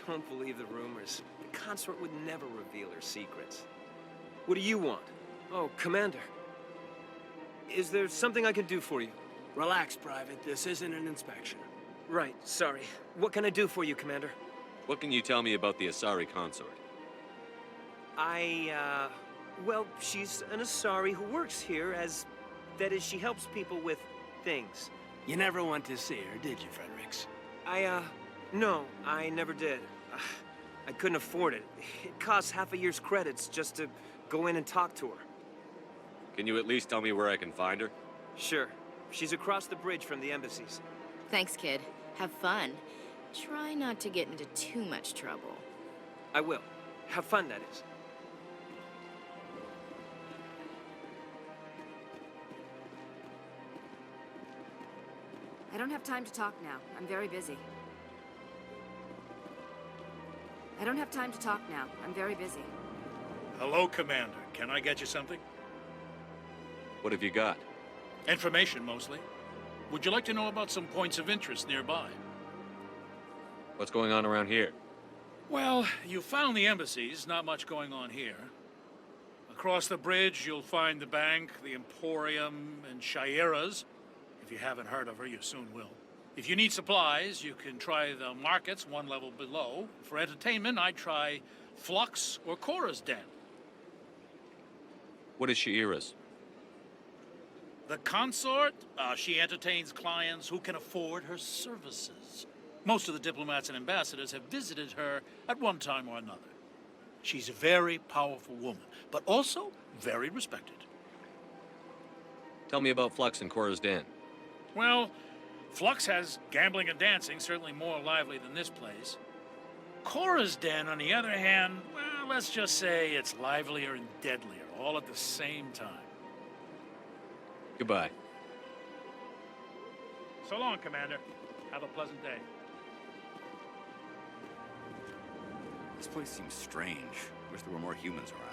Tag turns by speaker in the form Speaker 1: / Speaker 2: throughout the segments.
Speaker 1: Don't believe the rumors. The consort would never reveal her secrets. What do you want? Oh, Commander. Is there something I can do for you?
Speaker 2: Relax, Private. This isn't an inspection.
Speaker 1: Right, sorry. What can I do for you, Commander?
Speaker 3: What can you tell me about the Asari consort?
Speaker 1: Well, she's an Asari who works here as... That is, she helps people with things.
Speaker 2: You never went to see her, did you, Fredericks?
Speaker 1: No, I never did. I couldn't afford it. It costs half a year's credits just to go in and talk to her.
Speaker 3: Can you at least tell me where I can find her?
Speaker 1: Sure. She's across the bridge from the embassies.
Speaker 4: Thanks, kid. Have fun. Try not to get into too much trouble.
Speaker 1: I will. Have fun, that is.
Speaker 5: I don't have time to talk now. I'm very busy. I don't have time to talk now. I'm very busy.
Speaker 6: Hello, Commander. Can I get you something?
Speaker 3: What have you got?
Speaker 6: Information, mostly. Would you like to know about some points of interest nearby?
Speaker 3: What's going on around here?
Speaker 6: Well, you found the embassies. Not much going on here. Across the bridge, you'll find the bank, the Emporium, and Shaira's. If you haven't heard of her, you soon will. If you need supplies, you can try the markets one level below. For entertainment, I'd try Flux or Cora's Den.
Speaker 3: What is Shaira's?
Speaker 6: The consort, she entertains clients who can afford her services. Most of the diplomats and ambassadors have visited her at one time or another. She's a very powerful woman, but also very respected.
Speaker 3: Tell me about Flux and Cora's Den.
Speaker 6: Well, Flux has gambling and dancing, certainly more lively than this place. Cora's Den, on the other hand, well, let's just say it's livelier and deadlier, all at the same time.
Speaker 3: Goodbye.
Speaker 6: So long, Commander. Have a pleasant day.
Speaker 7: This place seems strange. Wish there were more humans around.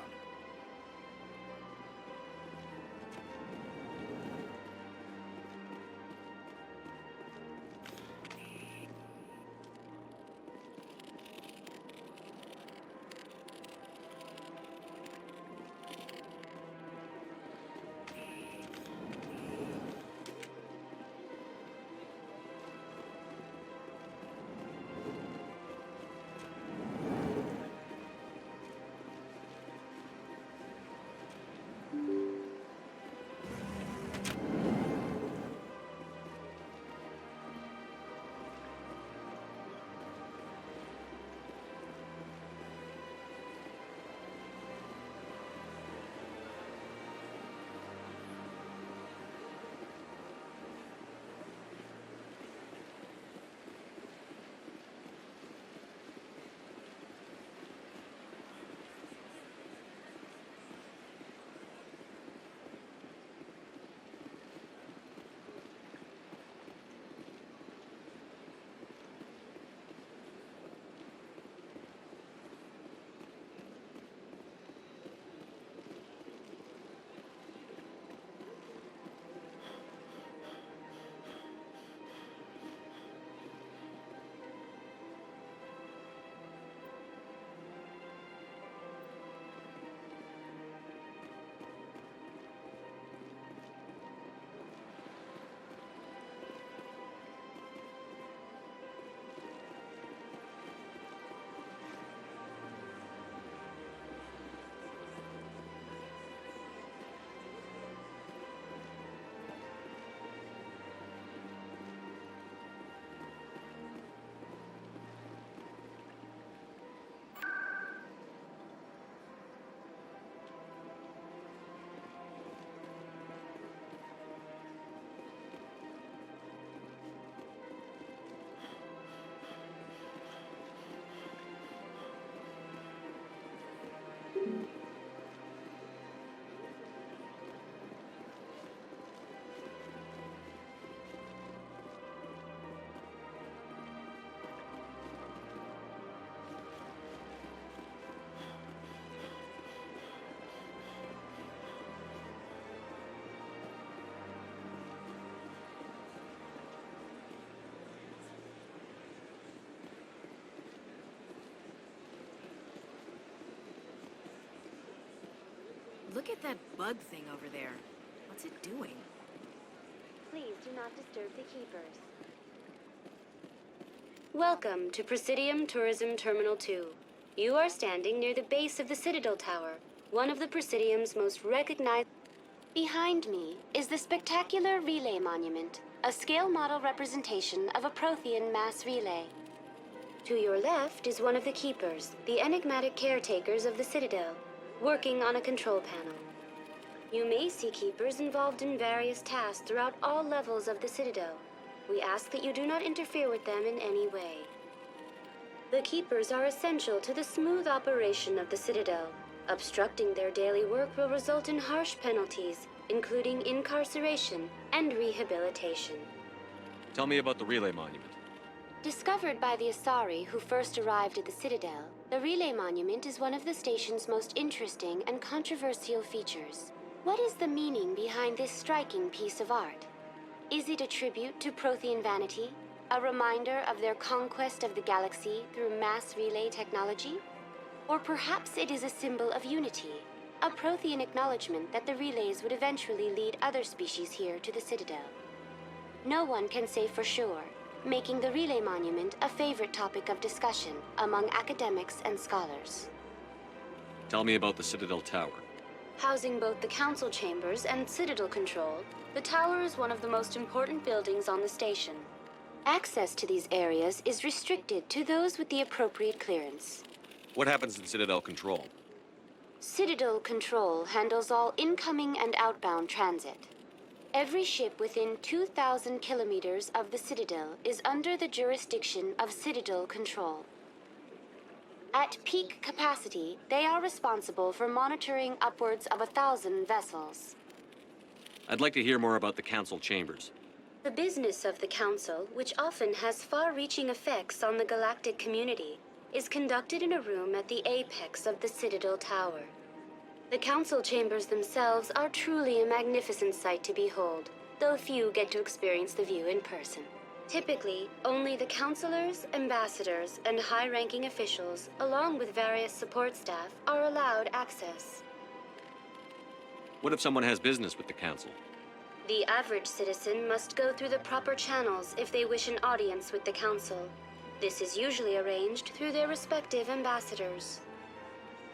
Speaker 4: Look at that bug thing over there. What's it doing?
Speaker 8: Please do not disturb the keepers. Welcome to Presidium Tourism Terminal 2. You are standing near the base of the Citadel Tower, one of the Presidium's most recognized... Behind me is the spectacular Relay Monument, a scale model representation of a Prothean mass relay. To your left is one of the keepers, the enigmatic caretakers of the Citadel, working on a control panel. You may see keepers involved in various tasks throughout all levels of the Citadel. We ask that you do not interfere with them in any way. The keepers are essential to the smooth operation of the Citadel. Obstructing their daily work will result in harsh penalties, including incarceration and rehabilitation.
Speaker 3: Tell me about the Relay Monument.
Speaker 8: Discovered by the Asari who first arrived at the Citadel, the Relay Monument is one of the station's most interesting and controversial features. What is the meaning behind this striking piece of art? Is it a tribute to Prothean vanity? A reminder of their conquest of the galaxy through mass relay technology? Or perhaps it is a symbol of unity, a Prothean acknowledgement that the relays would eventually lead other species here to the Citadel. No one can say for sure, making the Relay Monument a favorite topic of discussion among academics and scholars.
Speaker 3: Tell me about the Citadel Tower.
Speaker 8: Housing both the council chambers and Citadel control, the tower is one of the most important buildings on the station. Access to these areas is restricted to those with the appropriate clearance.
Speaker 3: What happens in Citadel Control?
Speaker 8: Citadel Control handles all incoming and outbound transit. Every ship within 2,000 kilometers of the Citadel is under the jurisdiction of Citadel Control. At peak capacity, they are responsible for monitoring upwards of 1,000 vessels.
Speaker 3: I'd like to hear more about the Council Chambers.
Speaker 8: The business of the Council, which often has far-reaching effects on the galactic community, is conducted in a room at the apex of the Citadel Tower. The Council Chambers themselves are truly a magnificent sight to behold, though few get to experience the view in person. Typically, only the councilors, ambassadors, and high-ranking officials, along with various support staff, are allowed access.
Speaker 3: What if someone has business with the Council?
Speaker 8: The average citizen must go through the proper channels if they wish an audience with the Council. This is usually arranged through their respective ambassadors.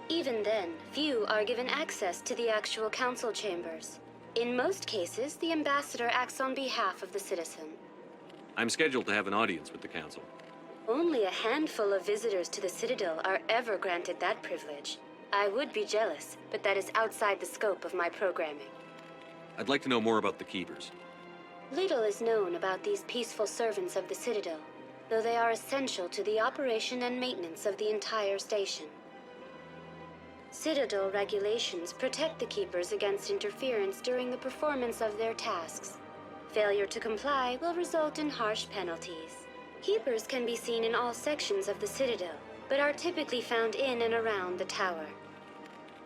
Speaker 8: Even then, few are given access to the actual Council chambers. In most cases, the ambassador acts on behalf of the citizen.
Speaker 3: I'm scheduled to have an audience with the Council.
Speaker 8: Only a handful of visitors to the Citadel are ever granted that privilege. I would be jealous, but that is outside the scope of my programming.
Speaker 3: I'd like to know more about the Keepers.
Speaker 8: Little is known about these peaceful servants of the Citadel, though they are essential to the operation and maintenance of the entire station. Citadel regulations protect the Keepers against interference during the performance of their tasks. Failure to comply will result in harsh penalties. Keepers can be seen in all sections of the Citadel, but are typically found in and around the tower.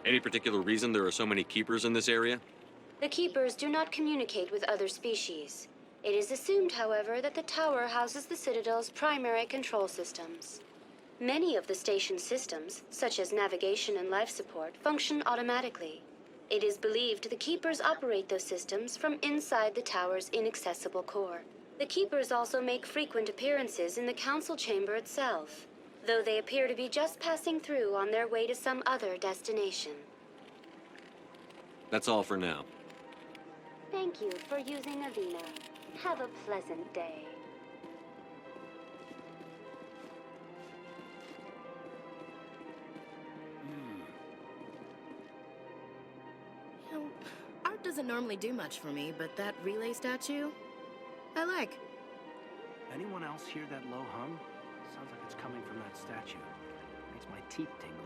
Speaker 3: Any particular reason there are so many Keepers in this area?
Speaker 8: The Keepers do not communicate with other species. It is assumed, however, that the tower houses the Citadel's primary control systems. Many of the station's systems, such as navigation and life support, function automatically. It is believed the Keepers operate those systems from inside the tower's inaccessible core. The Keepers also make frequent appearances in the Council chamber itself, though they appear to be just passing through on their way to some other destination.
Speaker 3: That's all for now.
Speaker 8: Thank you for using Avena. Have a pleasant day.
Speaker 4: You know, art doesn't normally do much for me, but that relay statue, I like.
Speaker 2: Anyone else hear that low hum? Sounds like it's coming from that statue. Makes my teeth tingle.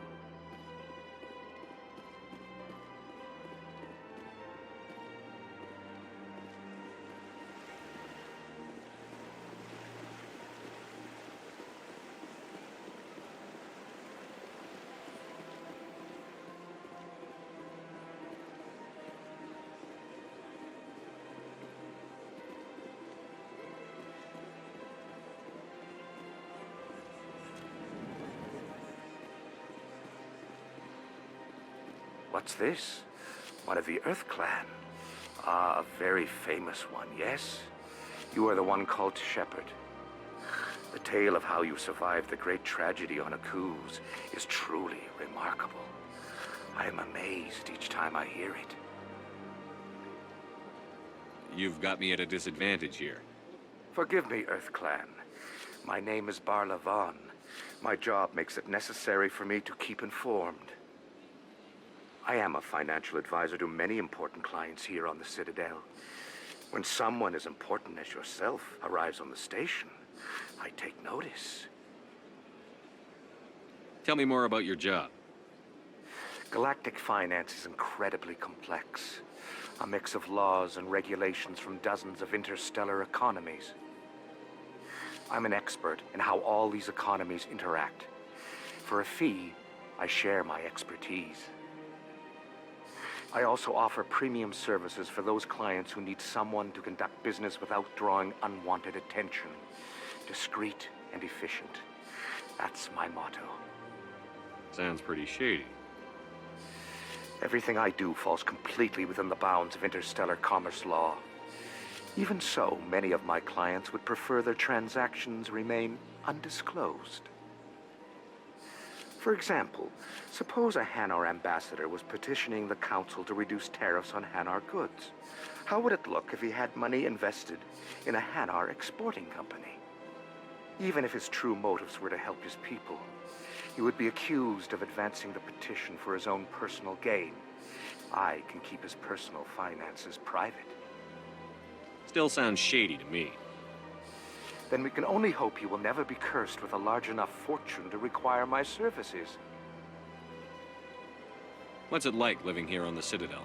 Speaker 9: What's this? One of the Earth Clan. Ah, a very famous one, yes? You are the one called Shepard. The tale of how you survived the great tragedy on Akuz is truly remarkable. I am amazed each time I hear it.
Speaker 3: You've got me at a disadvantage here.
Speaker 9: Forgive me, Earth Clan. My name is Barla Vaughn. My job makes it necessary for me to keep informed. I am a financial advisor to many important clients here on the Citadel. When someone as important as yourself arrives on the station, I take notice.
Speaker 3: Tell me more about your job.
Speaker 9: Galactic finance is incredibly complex. A mix of laws and regulations from dozens of interstellar economies. I'm an expert in how all these economies interact. For a fee, I share my expertise. I also offer premium services for those clients who need someone to conduct business without drawing unwanted attention. Discreet and efficient. That's my motto.
Speaker 3: Sounds pretty shady.
Speaker 9: Everything I do falls completely within the bounds of interstellar commerce law. Even so, many of my clients would prefer their transactions remain undisclosed. For example, suppose a Hanar ambassador was petitioning the council to reduce tariffs on Hanar goods. How would it look if he had money invested in a Hanar exporting company? Even if his true motives were to help his people, he would be accused of advancing the petition for his own personal gain. I can keep his personal finances private.
Speaker 3: Still sounds shady to me.
Speaker 9: Then we can only hope he will never be cursed with a large enough fortune to require my services.
Speaker 3: What's it like living here on the Citadel?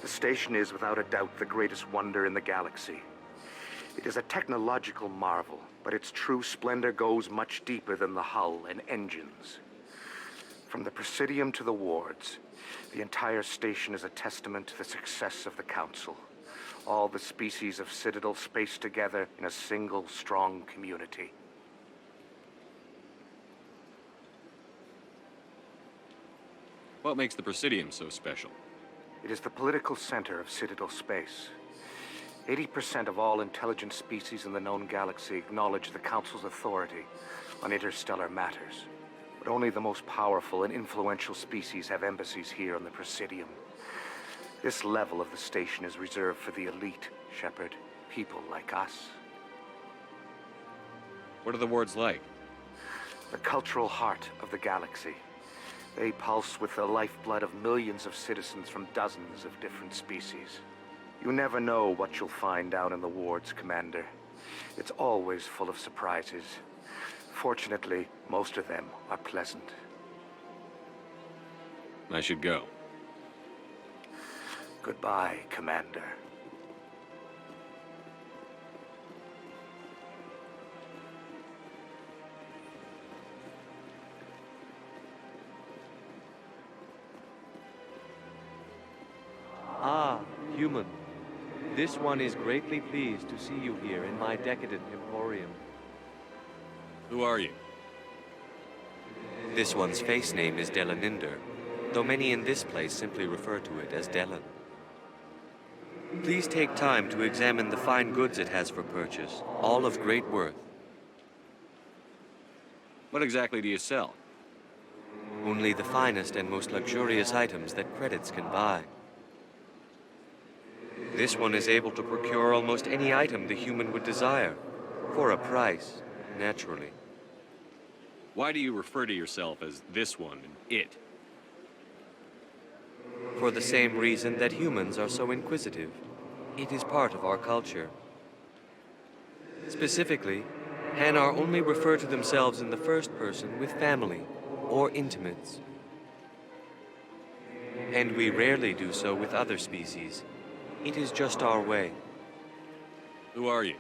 Speaker 9: The station is without a doubt the greatest wonder in the galaxy. It is a technological marvel, but its true splendor goes much deeper than the hull and engines. From the Presidium to the wards, the entire station is a testament to the success of the Council. All the species of Citadel spaced together in a single strong community.
Speaker 3: What makes the Presidium so special?
Speaker 9: It is the political center of Citadel space. 80% of all intelligent species in the known galaxy acknowledge the Council's authority on interstellar matters. But only the most powerful and influential species have embassies here on the Presidium. This level of the station is reserved for the elite, Shepard. People like us.
Speaker 3: What are the wards like?
Speaker 9: The cultural heart of the galaxy. They pulse with the lifeblood of millions of citizens from dozens of different species. You never know what you'll find down in the wards, Commander. It's always full of surprises. Fortunately, most of them are pleasant.
Speaker 3: I should go.
Speaker 9: Goodbye, Commander.
Speaker 10: Ah, human. This one is greatly pleased to see you here in my decadent emporium.
Speaker 3: Who are you?
Speaker 10: This one's face name is Delaninder, though many in this place simply refer to it as Delan. Please take time to examine the fine goods it has for purchase, all of great worth.
Speaker 3: What exactly do you sell?
Speaker 10: Only the finest and most luxurious items that credits can buy. This one is able to procure almost any item the human would desire, for a price, naturally.
Speaker 3: Why do you refer to yourself as this one and it?
Speaker 10: For the same reason that humans are so inquisitive. It is part of our culture. Specifically, Hanar only refer to themselves in the first person with family or intimates. And we rarely do so with other species. It is just our way.
Speaker 3: Who are you?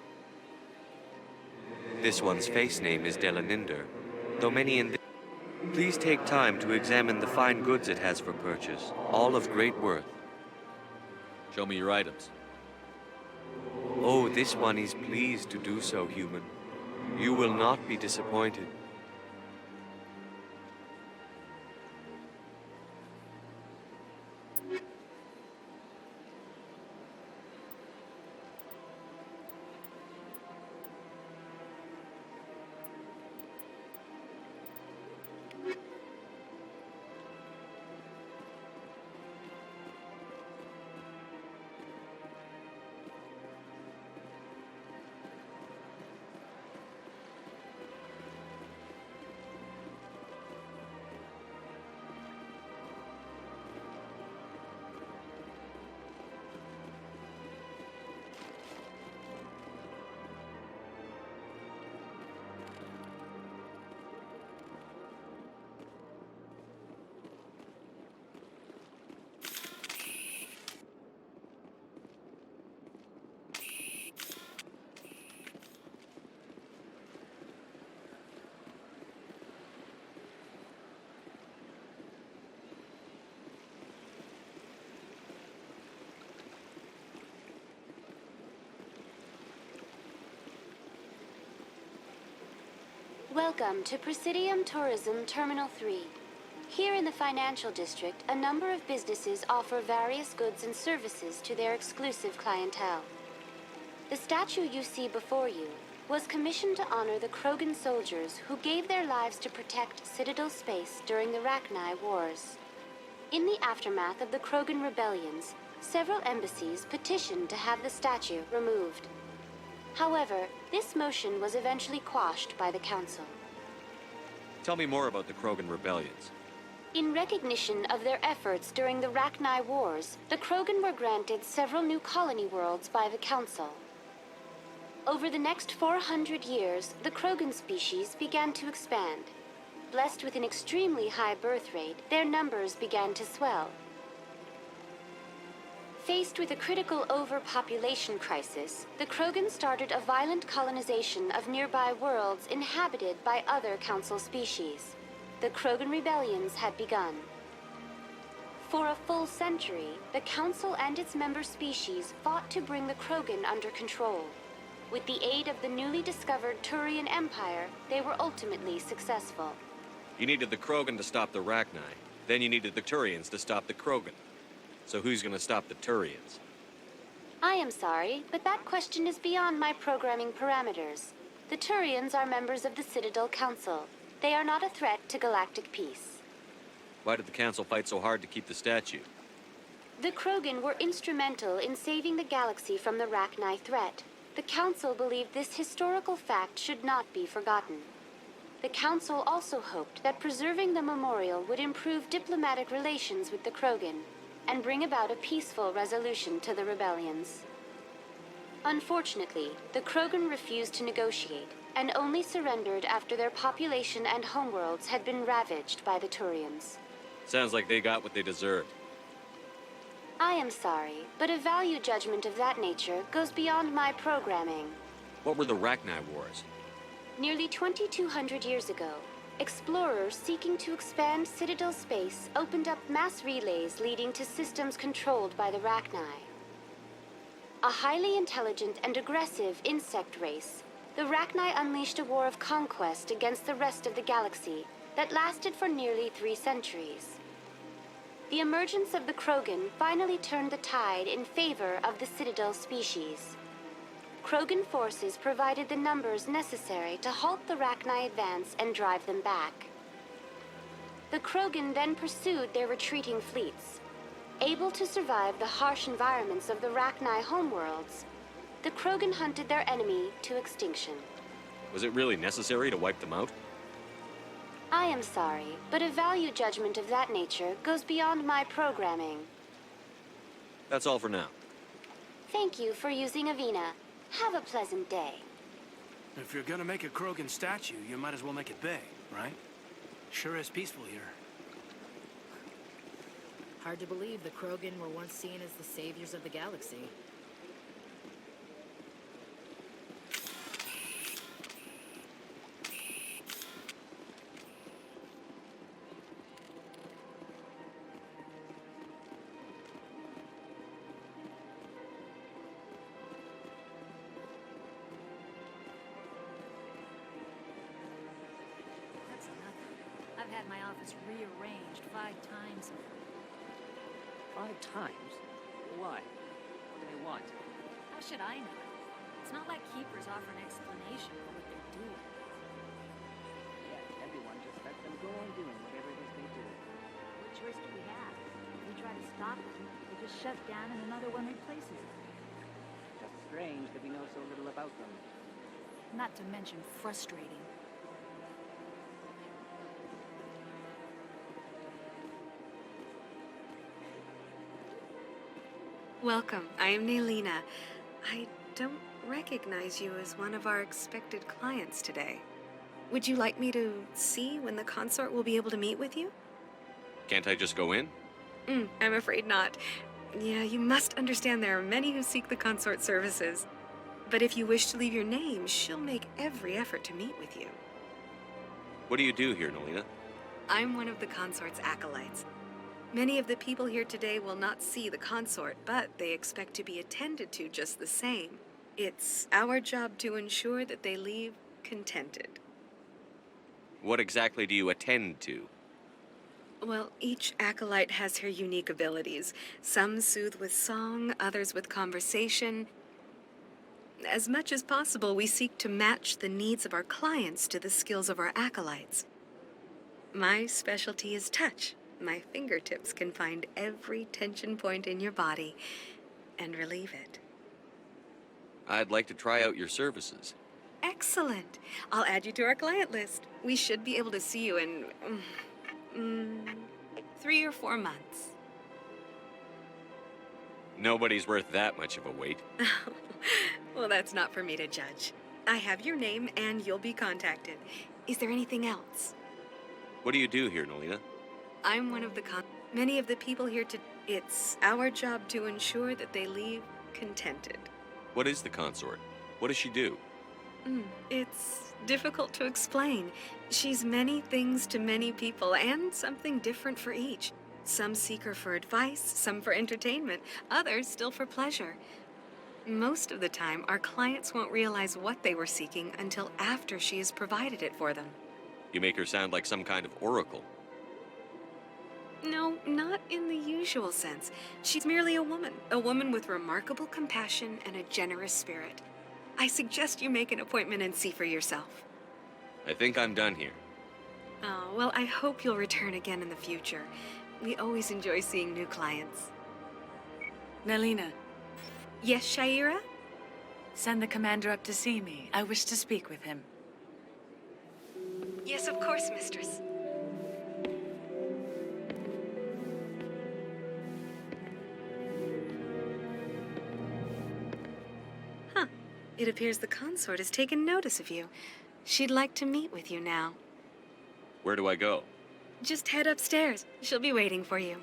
Speaker 10: This one's face name is Delaninder, though many in Please take time to examine the fine goods it has for purchase, all of great worth.
Speaker 3: Show me your items.
Speaker 10: Oh, this one is pleased to do so, human. You will not be disappointed.
Speaker 8: Welcome to Presidium Tourism Terminal 3. Here in the financial district, a number of businesses offer various goods and services to their exclusive clientele. The statue you see before you was commissioned to honor the Krogan soldiers who gave their lives to protect Citadel space during the Rachni Wars. In the aftermath of the Krogan rebellions, several embassies petitioned to have the statue removed. However, this motion was eventually quashed by the Council.
Speaker 3: Tell me more about the Krogan rebellions.
Speaker 8: In recognition of their efforts during the Rachni Wars, the Krogan were granted several new colony worlds by the Council. Over the next 400 years, the Krogan species began to expand. Blessed with an extremely high birth rate, their numbers began to swell. Faced with a critical overpopulation crisis, the Krogan started a violent colonization of nearby worlds inhabited by other Council species. The Krogan rebellions had begun. For a full century, the Council and its member species fought to bring the Krogan under control. With the aid of the newly discovered Turian Empire, they were ultimately successful.
Speaker 3: You needed the Krogan to stop the Rachni. Then you needed the Turians to stop the Krogan. So who's gonna stop the Turians?
Speaker 8: I am sorry, but that question is beyond my programming parameters. The Turians are members of the Citadel Council. They are not a threat to galactic peace.
Speaker 3: Why did the Council fight so hard to keep the statue?
Speaker 8: The Krogan were instrumental in saving the galaxy from the Rachni threat. The Council believed this historical fact should not be forgotten. The Council also hoped that preserving the memorial would improve diplomatic relations with the Krogan and bring about a peaceful resolution to the rebellions. Unfortunately, the Krogan refused to negotiate and only surrendered after their population and homeworlds had been ravaged by the Turians.
Speaker 3: Sounds like they got what they deserved.
Speaker 8: I am sorry, but a value judgment of that nature goes beyond my programming.
Speaker 3: What were the Rachni Wars?
Speaker 8: Nearly 2,200 years ago, explorers seeking to expand Citadel space opened up mass relays leading to systems controlled by the Rachni. A highly intelligent and aggressive insect race, the Rachni unleashed a war of conquest against the rest of the galaxy that lasted for nearly 3 centuries. The emergence of the Krogan finally turned the tide in favor of the Citadel species. Krogan forces provided the numbers necessary to halt the Rachni advance and drive them back. The Krogan then pursued their retreating fleets. Able to survive the harsh environments of the Rachni homeworlds, the Krogan hunted their enemy to extinction.
Speaker 3: Was it really necessary to wipe them out?
Speaker 8: I am sorry, but a value judgment of that nature goes beyond my programming.
Speaker 3: That's all for now.
Speaker 8: Thank you for using Avina. Have a pleasant day.
Speaker 2: If you're gonna make a Krogan statue, you might as well make it big, right? Sure is peaceful here.
Speaker 4: Hard to believe the Krogan were once seen as the saviors of the galaxy.
Speaker 11: That's nothing. I've had my office rearranged 5 times.
Speaker 12: 5 times? Why? What do they want?
Speaker 11: How should I know? It's not like Keepers offer an explanation for what they're doing.
Speaker 12: Yeah, everyone just lets them go on doing whatever it is they do.
Speaker 11: What choice do we have? If we try to stop them, they just shut down and another one replaces it.
Speaker 12: Just strange that we know so little about them.
Speaker 11: Not to mention frustrating.
Speaker 13: Welcome. I am Naylina. I don't recognize you as one of our expected clients today. Would you like me to see when the consort will be able to meet with you?
Speaker 3: Can't I just go in?
Speaker 13: I'm afraid not. Yeah, you must understand there are many who seek the consort services. But if you wish to leave your name, she'll make every effort to meet with you.
Speaker 3: What do you do here, Nalina?
Speaker 13: I'm one of the consort's acolytes. Many of the people here today will not see the consort, but they expect to be attended to just the same. It's our job to ensure that they leave contented.
Speaker 3: What exactly do you attend to?
Speaker 13: Well, each acolyte has her unique abilities. Some soothe with song, others with conversation. As much as possible, we seek to match the needs of our clients to the skills of our acolytes. My specialty is touch. My fingertips can find every tension point in your body and relieve it.
Speaker 3: I'd like to try out your services.
Speaker 13: Excellent. I'll add you to our client list. We should be able to see you in 3 or 4 months.
Speaker 3: Nobody's worth that much of a wait.
Speaker 13: Well, that's not for me to judge. I have your name and you'll be contacted. Is there anything else?
Speaker 3: What do you do here, Nelina?
Speaker 13: I'm one of the many of the people here it's our job to ensure that they leave contented.
Speaker 3: What is the consort? What does she do?
Speaker 13: It's difficult to explain. She's many things to many people, and something different for each. Some seek her for advice, some for entertainment, others still for pleasure. Most of the time, our clients won't realize what they were seeking until after she has provided it for them.
Speaker 3: You make her sound like some kind of oracle.
Speaker 13: No, not in the usual sense. She's merely a woman with remarkable compassion and a generous spirit. I suggest you make an appointment and see for yourself.
Speaker 3: I think I'm done here.
Speaker 13: Oh, well, I hope you'll return again in the future. We always enjoy seeing new clients.
Speaker 14: Nelina.
Speaker 13: Yes, Shaira?
Speaker 14: Send the commander up to see me. I wish to speak with him.
Speaker 13: Yes, of course, mistress. Huh. It appears the consort has taken notice of you. She'd like to meet with you now.
Speaker 3: Where do I go?
Speaker 13: Just head upstairs. She'll be waiting for you.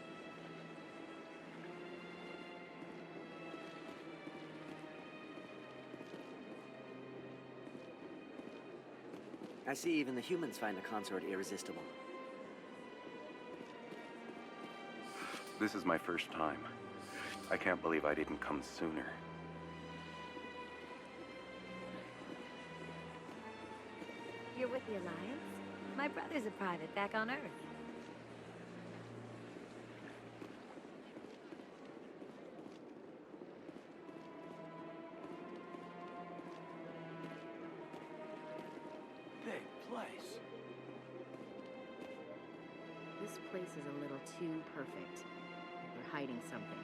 Speaker 12: I see even the humans find the consort irresistible.
Speaker 15: This is my first time. I can't believe I didn't come sooner.
Speaker 11: You're with the Alliance? My brother's a private back on Earth.
Speaker 2: Big place.
Speaker 4: This place is a little too perfect. They're hiding something.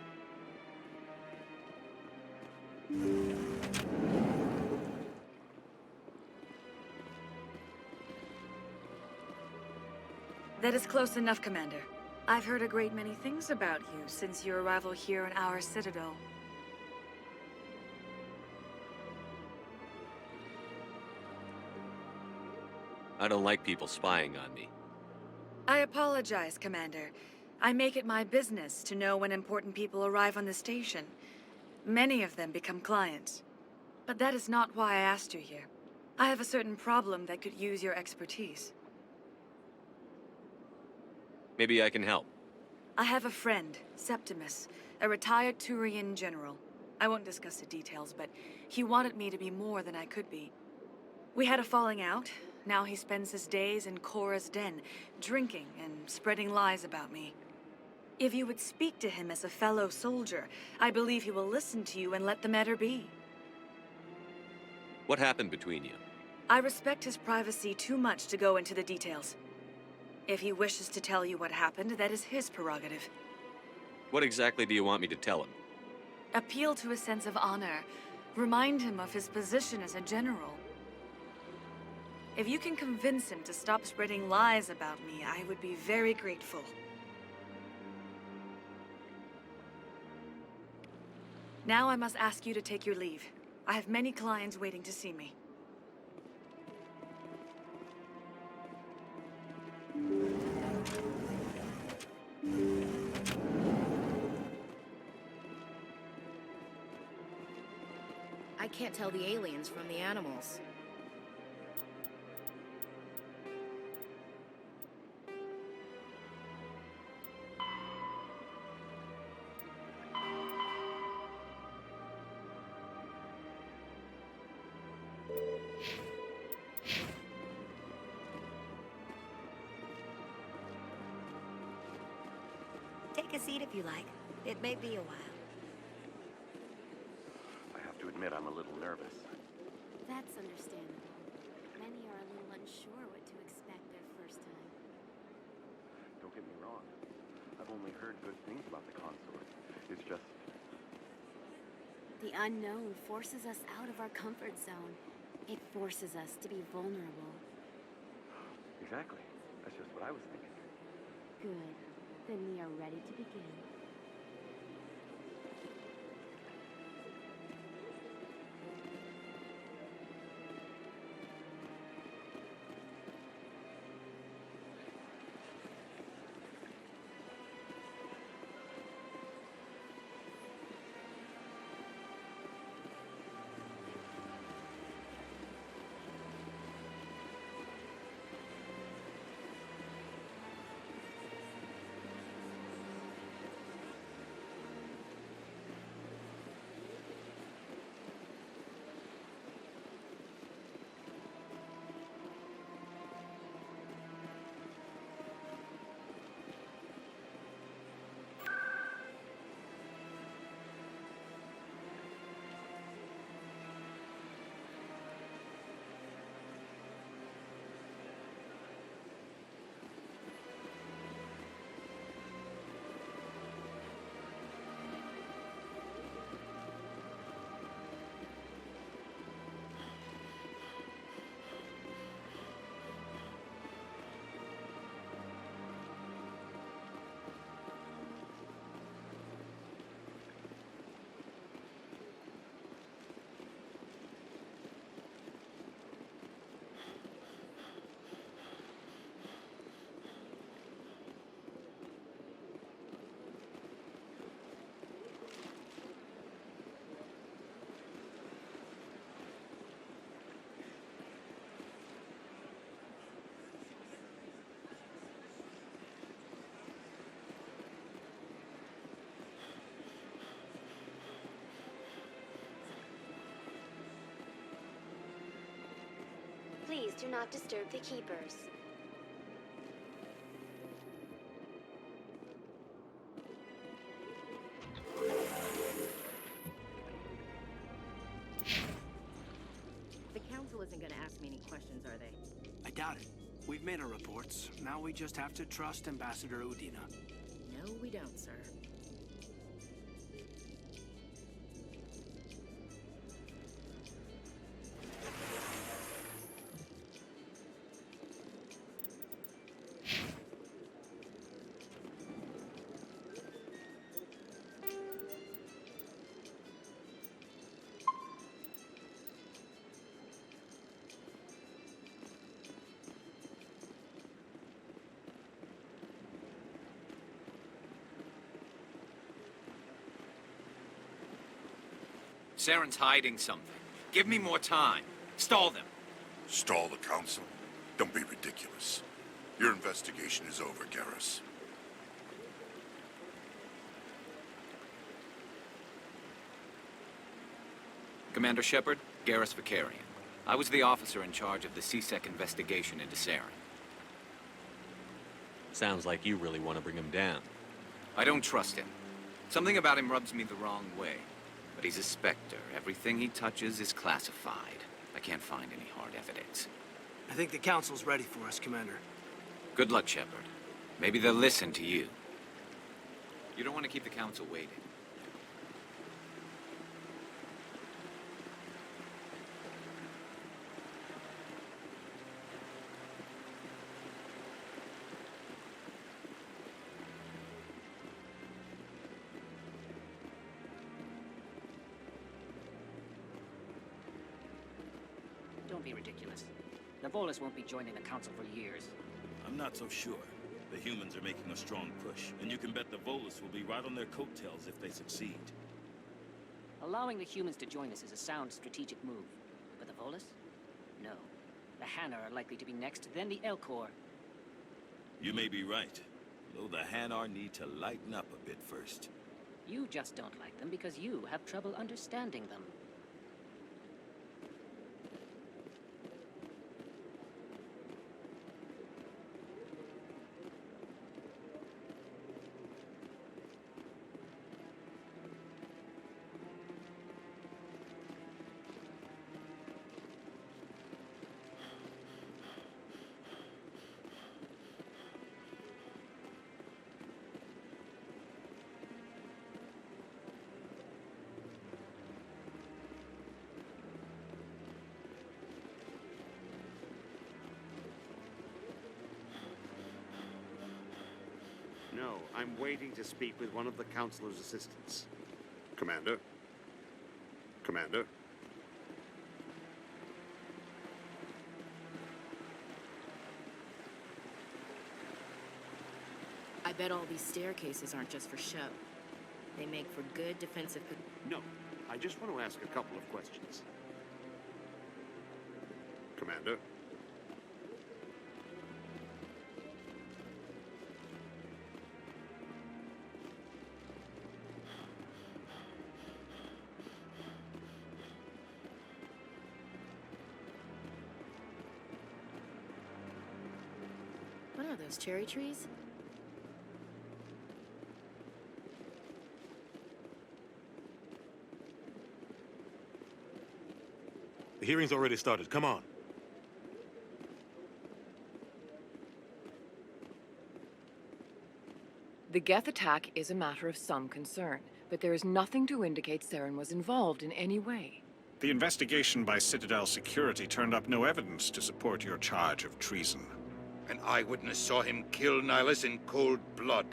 Speaker 14: That is close enough, Commander. I've heard a great many things about you since your arrival here in our citadel.
Speaker 3: I don't like people spying on me.
Speaker 14: I apologize, Commander. I make it my business to know when important people arrive on the station. Many of them become clients. But that is not why I asked you here. I have a certain problem that could use your expertise.
Speaker 3: Maybe I can help.
Speaker 14: I have a friend, Septimus, a retired Turian general. I won't discuss the details, but he wanted me to be more than I could be. We had a falling out. Now he spends his days in Korra's den, drinking and spreading lies about me. If you would speak to him as a fellow soldier, I believe he will listen to you and let the matter be.
Speaker 3: What happened between you?
Speaker 14: I respect his privacy too much to go into the details. If he wishes to tell you what happened, that is his prerogative.
Speaker 3: What exactly do you want me to tell him?
Speaker 14: Appeal to his sense of honor. Remind him of his position as a general. If you can convince him to stop spreading lies about me, I would be very grateful. Now I must ask you to take your leave. I have many clients waiting to see me.
Speaker 4: I can't tell the aliens from the animals.
Speaker 11: Take a seat if you like. It may be a while.
Speaker 15: I have to admit, I'm a little nervous.
Speaker 8: That's understandable. Many are a little unsure what to expect their first time.
Speaker 15: Don't get me wrong. I've only heard good things about the consort. It's just...
Speaker 8: The unknown forces us out of our comfort zone. It forces us to be vulnerable.
Speaker 15: Exactly. That's just what I was thinking.
Speaker 8: Good. Then we are ready to begin. Please do not disturb the keepers.
Speaker 4: The council isn't gonna ask me any questions, are they?
Speaker 2: I doubt it. We've made our reports. Now we just have to trust Ambassador Udina.
Speaker 4: No, we don't, sir.
Speaker 7: Saren's hiding something. Give me more time. Stall them.
Speaker 16: Stall the council? Don't be ridiculous. Your investigation is over, Garrus.
Speaker 7: Commander Shepard, Garrus Vicarian. I was the officer in charge of the CSEC investigation into Saren.
Speaker 3: Sounds like you really want to bring him down.
Speaker 7: I don't trust him. Something about him rubs me the wrong way. But he's a Spectre. Everything he touches is classified. I can't find any hard evidence.
Speaker 2: I think the council's ready for us, Commander.
Speaker 7: Good luck, Shepard. Maybe they'll listen to you. You don't want to keep the council waiting.
Speaker 12: Don't be ridiculous. The Volus won't be joining the Council for years.
Speaker 17: I'm not so sure. The humans are making a strong push, and you can bet the Volus will be right on their coattails if they succeed.
Speaker 12: Allowing the humans to join us is a sound strategic move. But the Volus? No. The Hanar are likely to be next, then the Elcor.
Speaker 17: You may be right, though the Hanar need to lighten up a bit first.
Speaker 12: You just don't like them because you have trouble understanding them.
Speaker 18: No, I'm waiting to speak with one of the Counselor's assistants.
Speaker 15: Commander? Commander?
Speaker 4: I bet all these staircases aren't just for show. They make for good defensive...
Speaker 18: No, I just want to ask a couple of questions.
Speaker 15: Commander?
Speaker 4: What are those, cherry trees?
Speaker 19: The hearing's already started. Come on.
Speaker 20: The Geth attack is a matter of some concern, but there is nothing to indicate Saren was involved in any way.
Speaker 21: The investigation by Citadel Security turned up no evidence to support your charge of treason.
Speaker 22: An eyewitness saw him kill Nihilus in cold blood.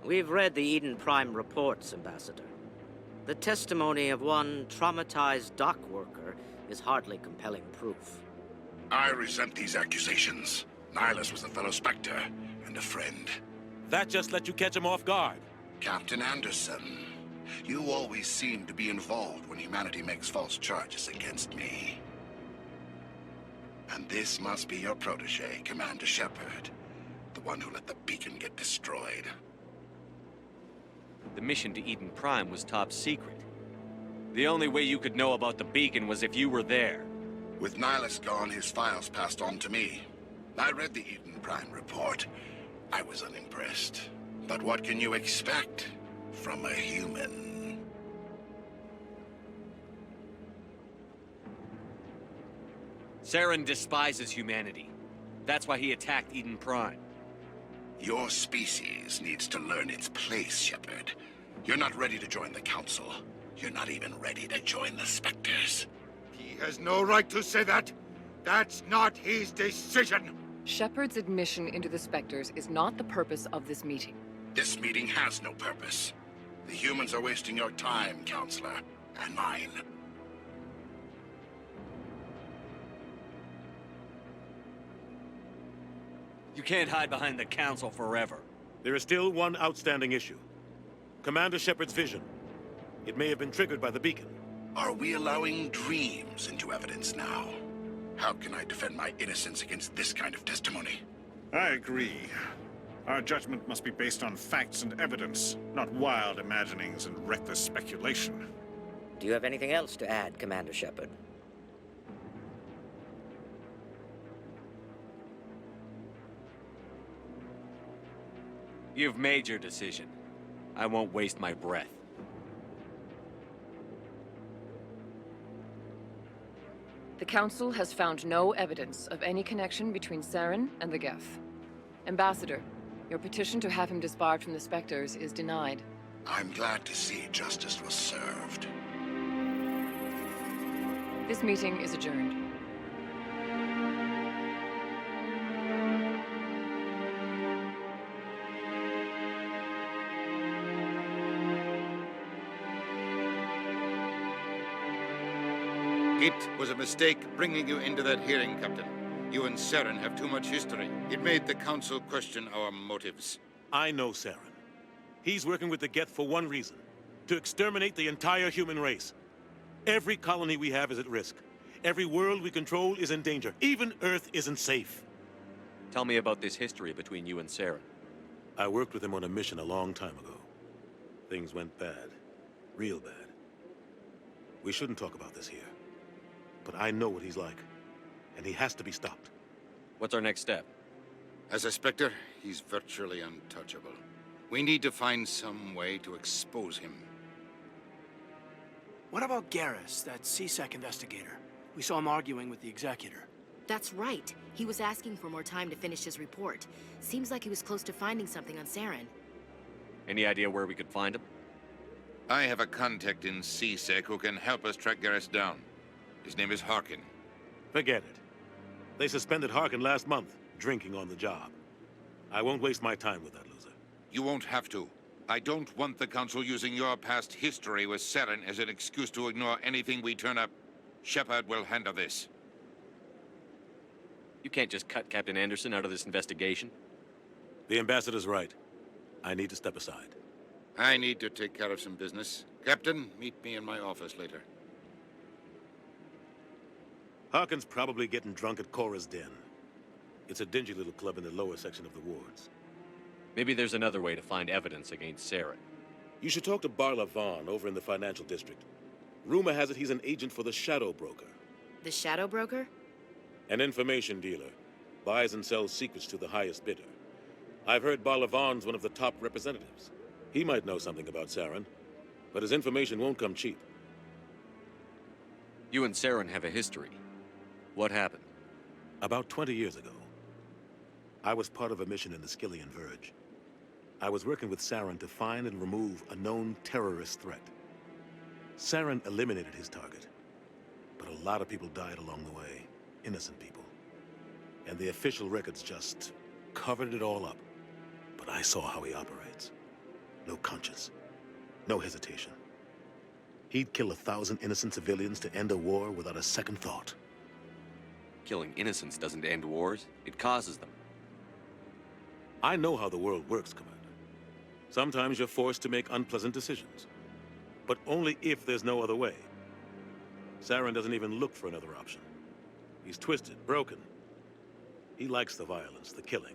Speaker 23: We've read the Eden Prime reports, Ambassador. The testimony of one traumatized dock worker is hardly compelling proof.
Speaker 16: I resent these accusations. Nihilus was a fellow Spectre and a friend.
Speaker 19: That just let you catch him off guard.
Speaker 16: Captain Anderson, you always seem to be involved when humanity makes false charges against me. And this must be your protege, Commander Shepard. The one who let the beacon get destroyed.
Speaker 3: The mission to Eden Prime was top secret. The only way you could know about the beacon was if you were there.
Speaker 16: With Nihilus gone, his files passed on to me. I read the Eden Prime report. I was unimpressed. But what can you expect from a human?
Speaker 3: Saren despises humanity. That's why he attacked Eden Prime.
Speaker 16: Your species needs to learn its place, Shepard. You're not ready to join the Council. You're not even ready to join the Spectres.
Speaker 22: He has no right to say that. That's not his decision.
Speaker 20: Shepard's admission into the Spectres is not the purpose of this meeting.
Speaker 16: This meeting has no purpose. The humans are wasting your time, Counselor, and mine.
Speaker 3: You can't hide behind the Council forever.
Speaker 19: There is still one outstanding issue. Commander Shepard's vision. It may have been triggered by the beacon.
Speaker 16: Are we allowing dreams into evidence now? How can I defend my innocence against this kind of testimony?
Speaker 21: I agree. Our judgment must be based on facts and evidence, not wild imaginings and reckless speculation.
Speaker 23: Do you have anything else to add, Commander Shepard?
Speaker 3: You've made your decision. I won't waste my breath.
Speaker 20: The Council has found no evidence of any connection between Saren and the Geth. Ambassador, your petition to have him disbarred from the Spectres is denied.
Speaker 16: I'm glad to see justice was served.
Speaker 20: This meeting is adjourned.
Speaker 22: It was a mistake bringing you into that hearing, Captain. You and Saren have too much history. It made the Council question our motives.
Speaker 19: I know Saren. He's working with the Geth for one reason. To exterminate the entire human race. Every colony we have is at risk. Every world we control is in danger. Even Earth isn't safe.
Speaker 3: Tell me about this history between you and Saren.
Speaker 19: I worked with him on a mission a long time ago. Things went bad. Real bad. We shouldn't talk about this here. But I know what he's like. And he has to be stopped.
Speaker 3: What's our next step?
Speaker 22: As a Spectre, he's virtually untouchable. We need to find some way to expose him.
Speaker 2: What about Garrus, that CSEC investigator? We saw him arguing with the Executor.
Speaker 4: That's right. He was asking for more time to finish his report. Seems like he was close to finding something on Saren.
Speaker 3: Any idea where we could find him?
Speaker 22: I have a contact in CSEC who can help us track Garrus down. His name is Harkin.
Speaker 19: Forget it. They suspended Harkin last month, drinking on the job. I won't waste my time with that loser.
Speaker 22: You won't have to. I don't want the Council using your past history with Saren as an excuse to ignore anything we turn up. Shepard will handle this.
Speaker 3: You can't just cut Captain Anderson out of this investigation.
Speaker 19: The ambassador's right. I need to step aside.
Speaker 22: I need to take care of some business. Captain, meet me in my office later.
Speaker 19: Harkin's probably getting drunk at Cora's Den. It's a dingy little club in the lower section of the wards.
Speaker 3: Maybe there's another way to find evidence against Saren.
Speaker 19: You should talk to Barla Vaughn over in the financial district. Rumor has it he's an agent for the Shadow Broker.
Speaker 4: The Shadow Broker?
Speaker 19: An information dealer. Buys and sells secrets to the highest bidder. I've heard Barla Vaughn's one of the top representatives. He might know something about Saren, but his information won't come cheap.
Speaker 3: You and Saren have a history. What happened?
Speaker 19: About 20 years ago, I was part of a mission in the Skillian Verge. I was working with Saren to find and remove a known terrorist threat. Saren eliminated his target, but a lot of people died along the way, innocent people. And the official records just covered it all up. But I saw how he operates. No conscience, no hesitation. He'd kill 1,000 innocent civilians to end a war without a second thought.
Speaker 3: Killing innocents doesn't end wars, it causes them.
Speaker 19: I know how the world works, Commander. Sometimes you're forced to make unpleasant decisions, but only if there's no other way. Saren doesn't even look for another option. He's twisted, broken. He likes the violence, the killing.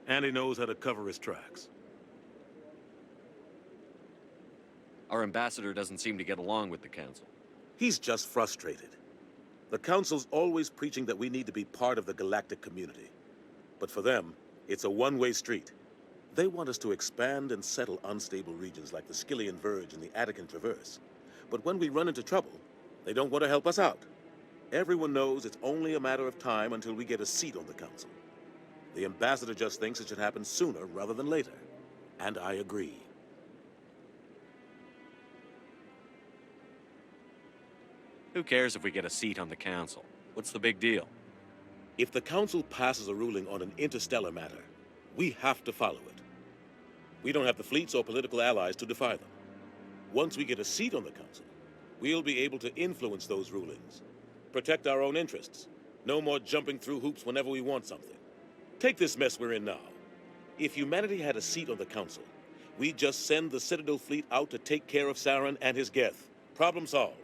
Speaker 19: And he knows how to cover his tracks.
Speaker 3: Our ambassador doesn't seem to get along with the Council.
Speaker 19: He's just frustrated. The Council's always preaching that we need to be part of the galactic community. But for them, it's a one-way street. They want us to expand and settle unstable regions like the Skillian Verge and the Attican Traverse. But when we run into trouble, they don't want to help us out. Everyone knows it's only a matter of time until we get a seat on the Council. The ambassador just thinks it should happen sooner rather than later. And I agree.
Speaker 3: Who cares if we get a seat on the Council? What's the big deal?
Speaker 19: If the Council passes a ruling on an interstellar matter, we have to follow it. We don't have the fleets or political allies to defy them. Once we get a seat on the Council, we'll be able to influence those rulings, protect our own interests. No more jumping through hoops whenever we want something. Take this mess we're in now. If humanity had a seat on the Council, we'd just send the Citadel fleet out to take care of Saren and his Geth. Problem solved.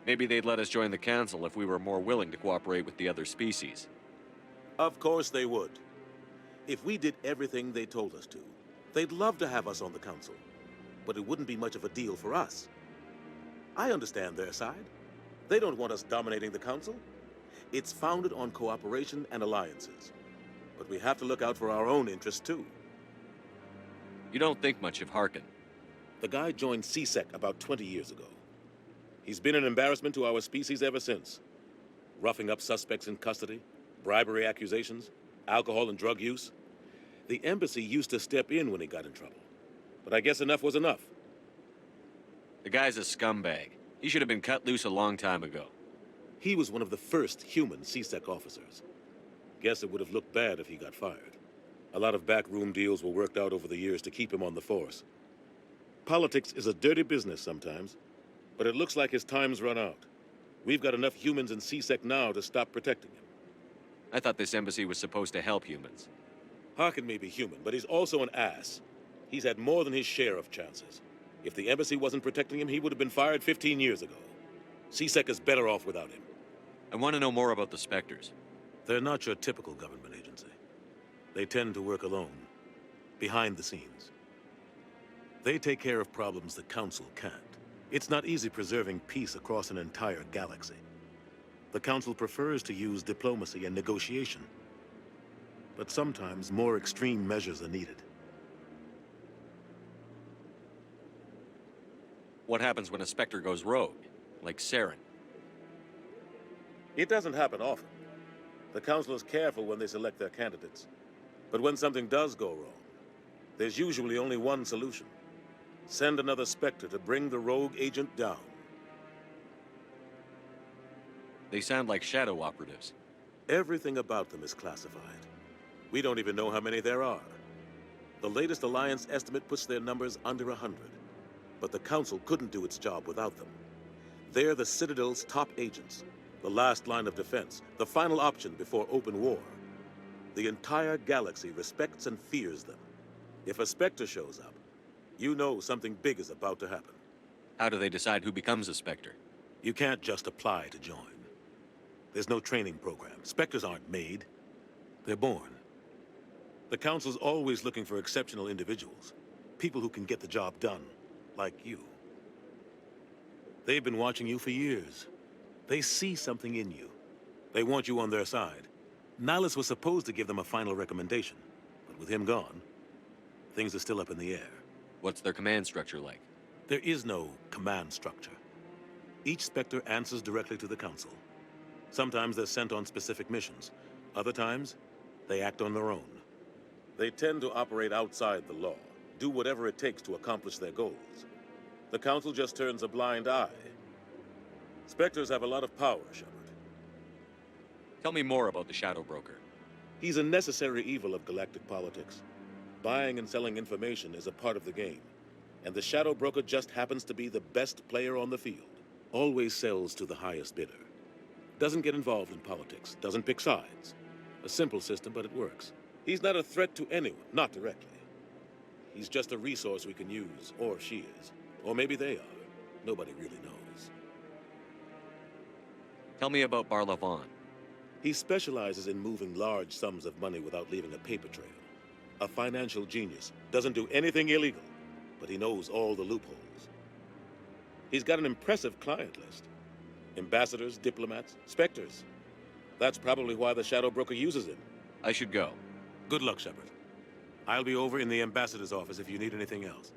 Speaker 3: Maybe they'd let us join the Council if we were more willing to cooperate with the other species.
Speaker 19: Of course they would. If we did everything they told us to, they'd love to have us on the Council. But it wouldn't be much of a deal for us. I understand their side. They don't want us dominating the Council. It's founded on cooperation and alliances. But we have to look out for our own interests, too.
Speaker 3: You don't think much of Harkin.
Speaker 19: The guy joined CSEC about 20 years ago. He's been an embarrassment to our species ever since. Roughing up suspects in custody, bribery accusations, alcohol and drug use. The embassy used to step in when he got in trouble. But I guess enough was enough.
Speaker 3: The guy's a scumbag. He should have been cut loose a long time ago.
Speaker 19: He was one of the first human CSEC officers. Guess it would have looked bad if he got fired. A lot of backroom deals were worked out over the years to keep him on the force. Politics is a dirty business sometimes, but it looks like his time's run out. We've got enough humans in CSEC now to stop protecting him.
Speaker 3: I thought this embassy was supposed to help humans.
Speaker 19: Harkin may be human, but he's also an ass. He's had more than his share of chances. If the embassy wasn't protecting him, he would have been fired 15 years ago. CSEC is better off without him.
Speaker 3: I want to know more about the Spectres.
Speaker 19: They're not your typical government agency. They tend to work alone, behind the scenes. They take care of problems the Council can't. It's not easy preserving peace across an entire galaxy. The Council prefers to use diplomacy and negotiation. But sometimes more extreme measures are needed.
Speaker 3: What happens when a Spectre goes rogue, like Saren?
Speaker 19: It doesn't happen often. The Council is careful when they select their candidates. But when something does go wrong, there's usually only one solution. Send another Spectre to bring the rogue agent down.
Speaker 3: They sound like shadow operatives.
Speaker 19: Everything about them is classified. We don't even know how many there are. The latest Alliance estimate puts their numbers under 100. But the Council couldn't do its job without them. They're the Citadel's top agents, the last line of defense, the final option before open war. The entire galaxy respects and fears them. If a Spectre shows up, you know something big is about to happen.
Speaker 3: How do they decide who becomes a Spectre?
Speaker 19: You can't just apply to join. There's no training program. Spectres aren't made. They're born. The Council's always looking for exceptional individuals. People who can get the job done, like you. They've been watching you for years. They see something in you. They want you on their side. Nihilus was supposed to give them a final recommendation, but with him gone, things are still up in the air.
Speaker 3: What's their command structure like?
Speaker 19: There is no command structure. Each Spectre answers directly to the Council. Sometimes they're sent on specific missions. Other times, they act on their own. They tend to operate outside the law, do whatever it takes to accomplish their goals. The Council just turns a blind eye. Spectres have a lot of power, Shepard.
Speaker 3: Tell me more about the Shadow Broker.
Speaker 19: He's a necessary evil of galactic politics. Buying and selling information is a part of the game. And the Shadow Broker just happens to be the best player on the field. Always sells to the highest bidder. Doesn't get involved in politics, doesn't pick sides. A simple system, but it works. He's not a threat to anyone, not directly. He's just a resource we can use, or she is. Or maybe they are. Nobody really knows.
Speaker 3: Tell me about Barla Vaughn.
Speaker 19: He specializes in moving large sums of money without leaving a paper trail. A financial genius. Doesn't do anything illegal, but he knows all the loopholes. He's got an impressive client list. Ambassadors, diplomats, Spectres. That's probably why the Shadow Broker uses him.
Speaker 3: I should go.
Speaker 19: Good luck, Shepard. I'll be over in the Ambassador's office if you need anything else.